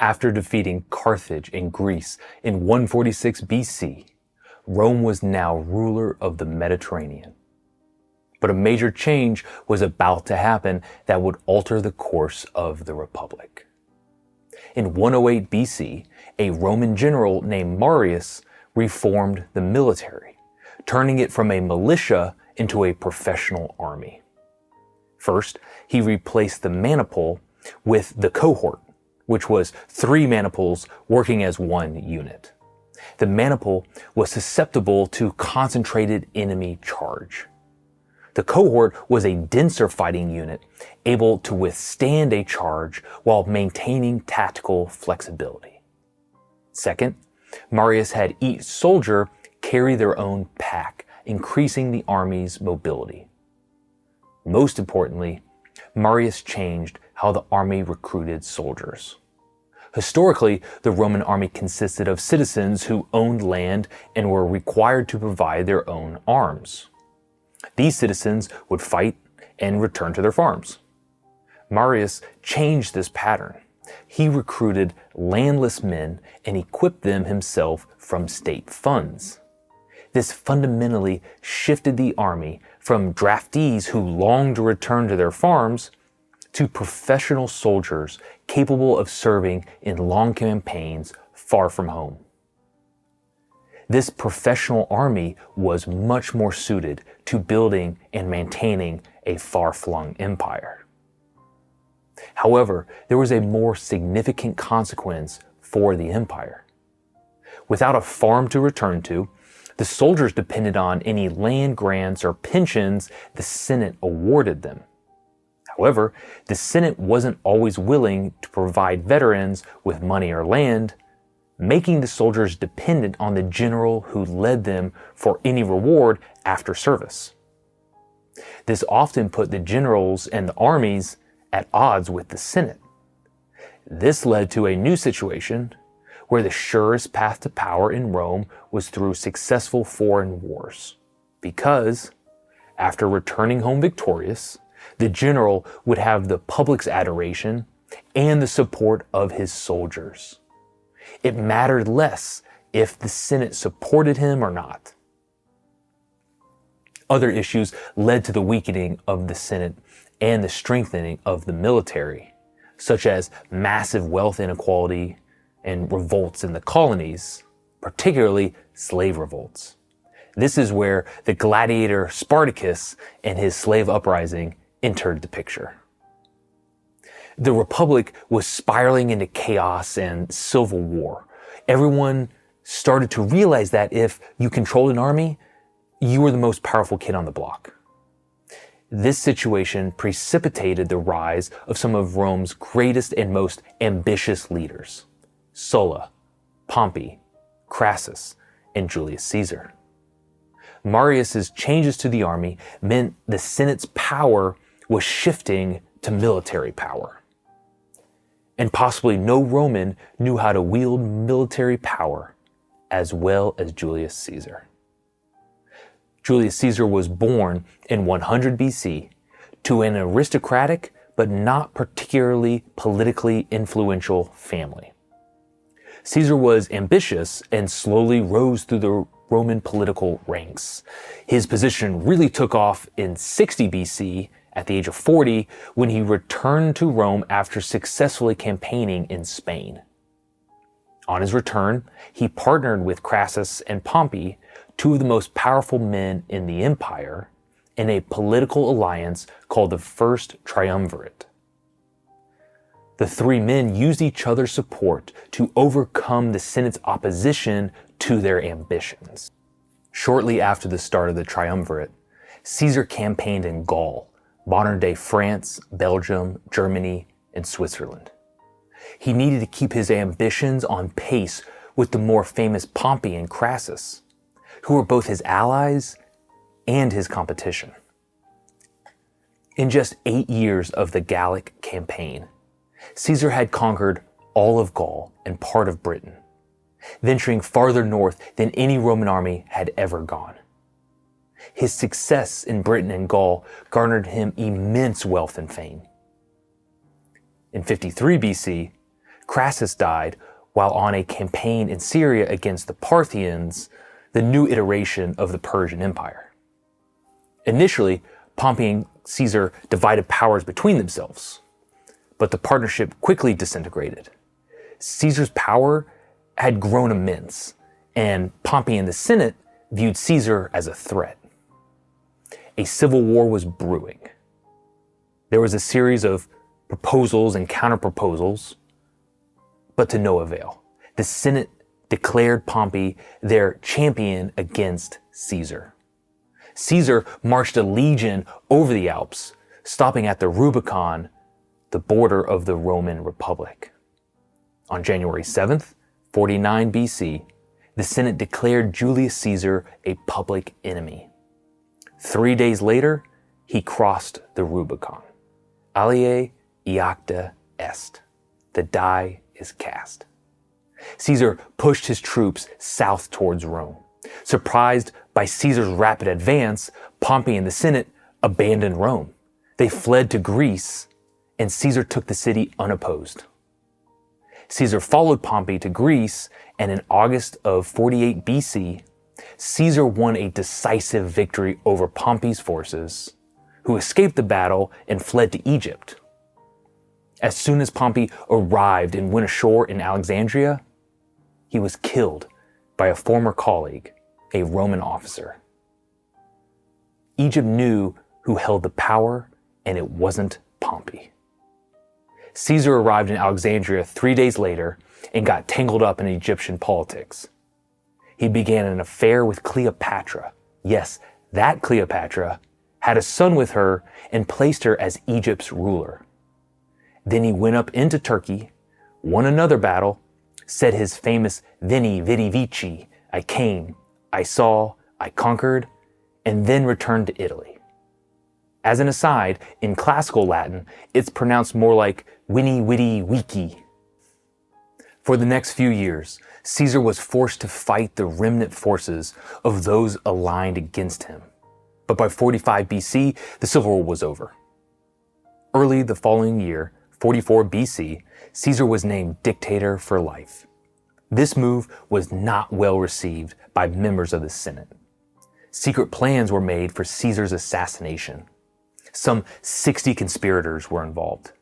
After defeating Carthage and Greece in 146 BC, Rome was now ruler of the Mediterranean. But a major change was about to happen that would alter the course of the Republic. In 108 BC, a Roman general named Marius reformed the military, turning it from a militia into a professional army. First, he replaced the maniple with the cohort, which was 3 maniples working as one unit. The maniple was susceptible to concentrated enemy charge. The cohort was a denser fighting unit, able to withstand a charge while maintaining tactical flexibility. Second, Marius had each soldier carry their own pack, increasing the army's mobility. Most importantly, Marius changed how the army recruited soldiers. Historically, the Roman army consisted of citizens who owned land and were required to provide their own arms. These citizens would fight and return to their farms. Marius changed this pattern. He recruited landless men and equipped them himself from state funds. This fundamentally shifted the army from draftees who longed to return to their farms to professional soldiers capable of serving in long campaigns far from home. This professional army was much more suited to building and maintaining a far-flung empire. However, there was a more significant consequence for the empire. Without a farm to return to, the soldiers depended on any land grants or pensions the Senate awarded them. However, the Senate wasn't always willing to provide veterans with money or land, making the soldiers dependent on the general who led them for any reward after service. This often put the generals and the armies at odds with the Senate. This led to a new situation where the surest path to power in Rome was through successful foreign wars, because after returning home victorious, the general would have the public's adoration and the support of his soldiers. It mattered less if the Senate supported him or not. Other issues led to the weakening of the Senate and the strengthening of the military, such as massive wealth inequality and revolts in the colonies, particularly slave revolts. This is where the gladiator Spartacus and his slave uprising entered the picture. The Republic was spiraling into chaos and civil war. Everyone started to realize that if you controlled an army, you were the most powerful kid on the block. This situation precipitated the rise of some of Rome's greatest and most ambitious leaders: Sulla, Pompey, Crassus, and Julius Caesar. Marius's changes to the army meant the Senate's power was shifting to military power. And possibly no Roman knew how to wield military power as well as Julius Caesar. Julius Caesar was born in 100 BC to an aristocratic but not particularly politically influential family. Caesar was ambitious and slowly rose through the Roman political ranks. His position really took off in 60 BC at the age of 40 when he returned to Rome after successfully campaigning in Spain. On his return, he partnered with Crassus and Pompey, 2 of the most powerful men in the empire, in a political alliance called the First Triumvirate. The 3 men used each other's support to overcome the Senate's opposition to their ambitions. Shortly after the start of the Triumvirate, Caesar campaigned in Gaul, modern-day France, Belgium, Germany, and Switzerland. He needed to keep his ambitions on pace with the more famous Pompey and Crassus, who were both his allies and his competition. In just 8 years of the Gallic campaign, Caesar had conquered all of Gaul and part of Britain, venturing farther north than any Roman army had ever gone. His success in Britain and Gaul garnered him immense wealth and fame. In 53 BC, Crassus died while on a campaign in Syria against the Parthians, the new iteration of the Persian Empire. Initially, Pompey and Caesar divided powers between themselves, but the partnership quickly disintegrated. Caesar's power had grown immense, and Pompey and the Senate viewed Caesar as a threat. A civil war was brewing. There was a series of proposals and counter-proposals, but to no avail. The Senate declared Pompey their champion against Caesar. Caesar marched a legion over the Alps, stopping at the Rubicon, the border of the Roman Republic. On January 7th, 49 BC, the Senate declared Julius Caesar a public enemy. 3 days later, he crossed the Rubicon. Alii iacta est. The die is cast. Caesar pushed his troops south towards Rome. Surprised by Caesar's rapid advance, Pompey and the Senate abandoned Rome. They fled to Greece, and Caesar took the city unopposed. Caesar followed Pompey to Greece, and in August of 48 BC, Caesar won a decisive victory over Pompey's forces, who escaped the battle and fled to Egypt. As soon as Pompey arrived and went ashore in Alexandria, he was killed by a former colleague, a Roman officer. Egypt knew who held the power, and it wasn't Pompey. Caesar arrived in Alexandria 3 days later and got tangled up in Egyptian politics. He began an affair with Cleopatra. Yes, that Cleopatra, had a son with her and placed her as Egypt's ruler. Then he went up into Turkey, won another battle, said his famous Veni, Vidi, Vici, I came, I saw, I conquered, and then returned to Italy. As an aside, in classical Latin, it's pronounced more like Winnie, Witty, Wiki. For the next few years, Caesar was forced to fight the remnant forces of those aligned against him. But by 45 BC, the Civil War was over. Early the following year, 44 BC, Caesar was named dictator for life. This move was not well received by members of the Senate. Secret plans were made for Caesar's assassination. Some 60 conspirators were involved.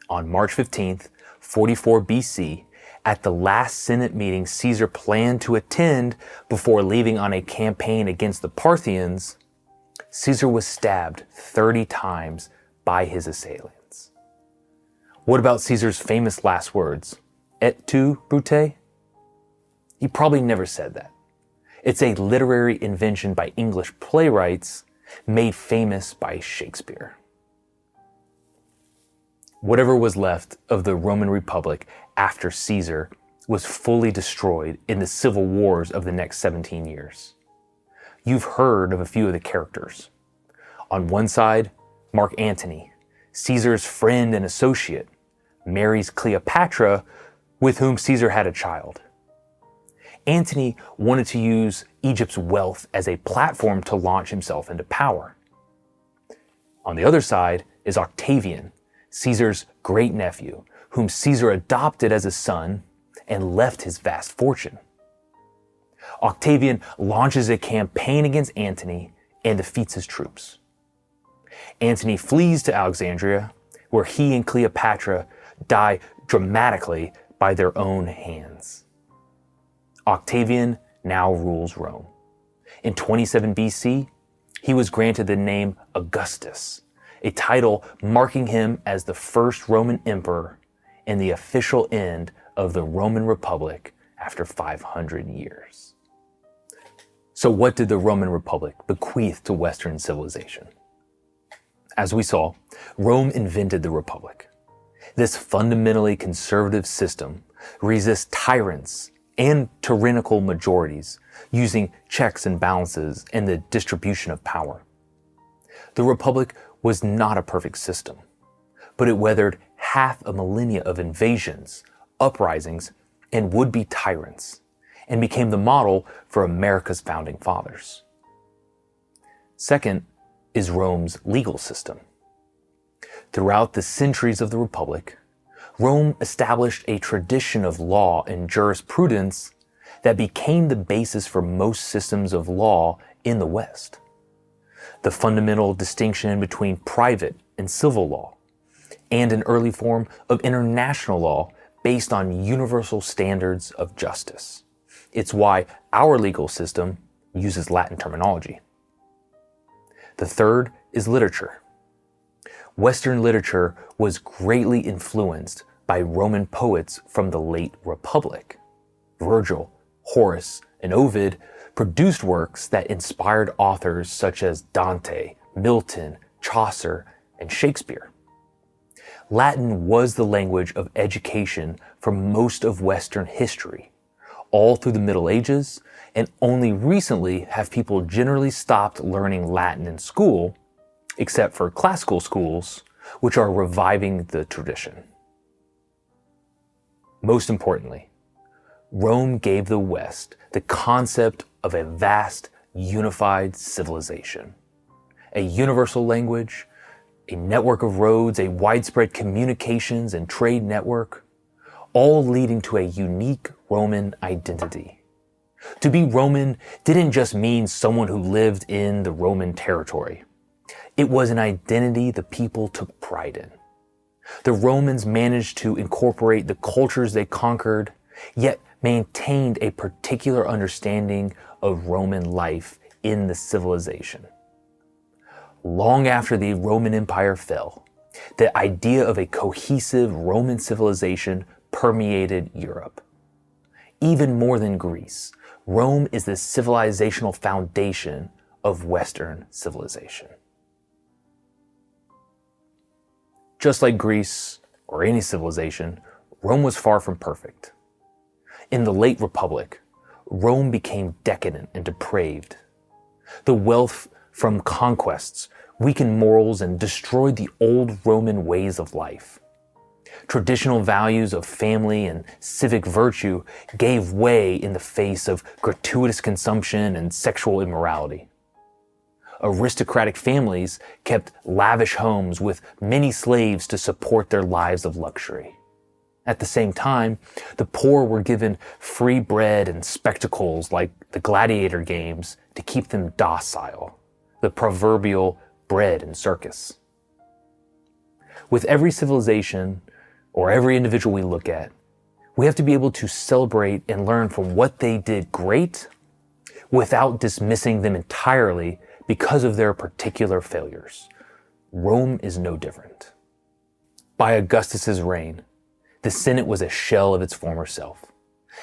On March 15th, 44 BC, at the last Senate meeting Caesar planned to attend before leaving on a campaign against the Parthians, Caesar was stabbed 30 times by his assailants. What about Caesar's famous last words? Et tu, Brute? He probably never said that. It's a literary invention by English playwrights made famous by Shakespeare. Whatever was left of the Roman Republic after Caesar was fully destroyed in the civil wars of the next 17 years. You've heard of a few of the characters. On one side, Mark Antony, Caesar's friend and associate, marries Cleopatra, with whom Caesar had a child. Antony wanted to use Egypt's wealth as a platform to launch himself into power. On the other side is Octavian, Caesar's great-nephew, whom Caesar adopted as a son and left his vast fortune. Octavian launches a campaign against Antony and defeats his troops. Antony flees to Alexandria, where he and Cleopatra die dramatically by their own hands. Octavian now rules Rome. In 27 BC, he was granted the name Augustus, a title marking him as the first Roman emperor and the official end of the Roman Republic after 500 years. So what did the Roman Republic bequeath to Western civilization? As we saw, Rome invented the Republic. This fundamentally conservative system resists tyrants and tyrannical majorities, using checks and balances and the distribution of power. The Republic was not a perfect system, but it weathered half a millennia of invasions, uprisings, and would-be tyrants, and became the model for America's founding fathers. Second is Rome's legal system. Throughout the centuries of the Republic, Rome established a tradition of law and jurisprudence that became the basis for most systems of law in the West. The fundamental distinction between private and civil law, and an early form of international law based on universal standards of justice. It's why our legal system uses Latin terminology. The third is literature. Western literature was greatly influenced by Roman poets from the late Republic. Virgil, Horace, and Ovid produced works that inspired authors such as Dante, Milton, Chaucer, and Shakespeare. Latin was the language of education for most of Western history, all through the Middle Ages, and only recently have people generally stopped learning Latin in school, except for classical schools, which are reviving the tradition. Most importantly, Rome gave the West the concept of a vast, unified civilization, a universal language, a network of roads, a widespread communications and trade network, all leading to a unique Roman identity. To be Roman didn't just mean someone who lived in the Roman territory. It was an identity the people took pride in. The Romans managed to incorporate the cultures they conquered, yet maintained a particular understanding of Roman life in the civilization. Long after the Roman Empire fell, the idea of a cohesive Roman civilization permeated Europe. Even more than Greece, Rome is the civilizational foundation of Western civilization. Just like Greece or any civilization, Rome was far from perfect. In the late Republic, Rome became decadent and depraved. The wealth from conquests weakened morals and destroyed the old Roman ways of life. Traditional values of family and civic virtue gave way in the face of gratuitous consumption and sexual immorality. Aristocratic families kept lavish homes with many slaves to support their lives of luxury. At the same time, the poor were given free bread and spectacles like the gladiator games to keep them docile, the proverbial bread and circus. With every civilization or every individual we look at, we have to be able to celebrate and learn from what they did great without dismissing them entirely because of their particular failures. Rome is no different. By Augustus's reign, the Senate was a shell of its former self,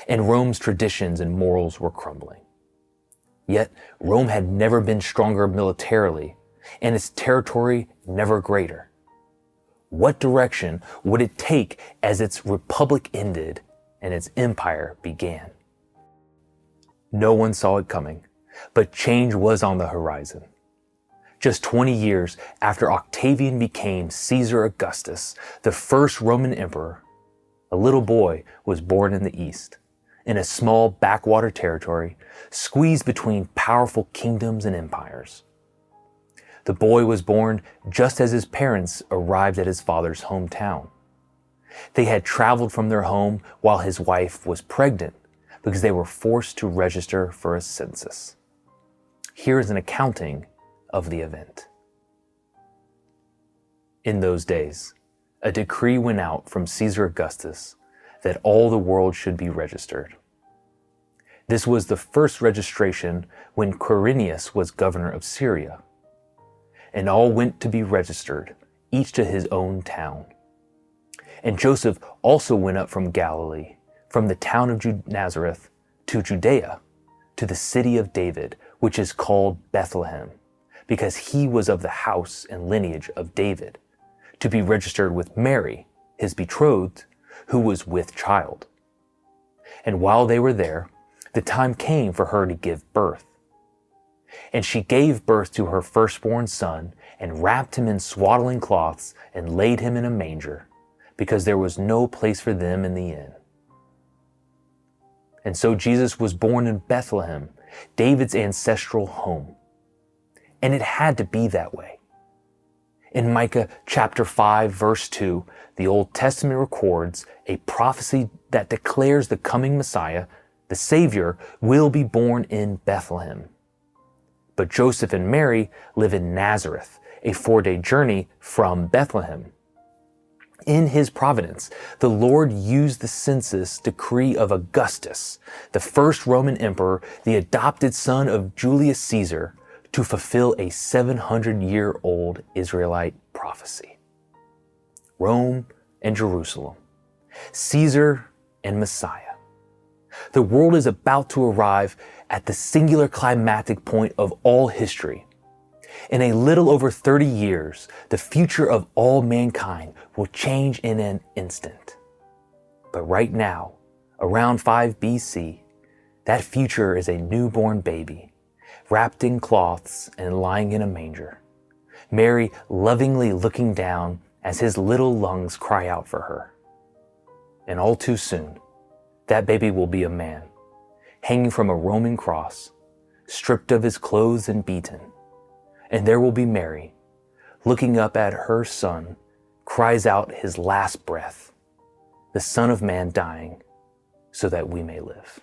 and Rome's traditions and morals were crumbling. Yet, Rome had never been stronger militarily, and its territory never greater. What direction would it take as its republic ended and its empire began? No one saw it coming, but change was on the horizon. Just 20 years after Octavian became Caesar Augustus, the first Roman emperor, a little boy was born in the East, in a small backwater territory, squeezed between powerful kingdoms and empires. The boy was born just as his parents arrived at his father's hometown. They had traveled from their home while his wife was pregnant because they were forced to register for a census. Here is an accounting of the event. In those days, a decree went out from Caesar Augustus that all the world should be registered. This was the first registration when Quirinius was governor of Syria. And all went to be registered, each to his own town. And Joseph also went up from Galilee, from the town of Nazareth to Judea, to the city of David, which is called Bethlehem, because he was of the house and lineage of David, to be registered with Mary, his betrothed, who was with child. And while they were there, the time came for her to give birth. And she gave birth to her firstborn son, and wrapped him in swaddling cloths, and laid him in a manger, because there was no place for them in the inn. And so Jesus was born in Bethlehem, David's ancestral home. And it had to be that way. In Micah chapter 5, verse 2, the Old Testament records a prophecy that declares the coming Messiah, the Savior, will be born in Bethlehem. But Joseph and Mary live in Nazareth, a 4-day journey from Bethlehem. In his providence, the Lord used the census decree of Augustus, the first Roman emperor, the adopted son of Julius Caesar, to fulfill a 700-year-old Israelite prophecy. Rome and Jerusalem, Caesar and Messiah. The world is about to arrive at the singular climactic point of all history. In a little over 30 years, the future of all mankind will change in an instant. But right now, around 5 BC, that future is a newborn baby, wrapped in cloths and lying in a manger. Mary lovingly looking down as his little lungs cry out for her. And all too soon, that baby will be a man, hanging from a Roman cross, stripped of his clothes and beaten. And there will be Mary, looking up at her son, cries out his last breath, the Son of Man dying so that we may live.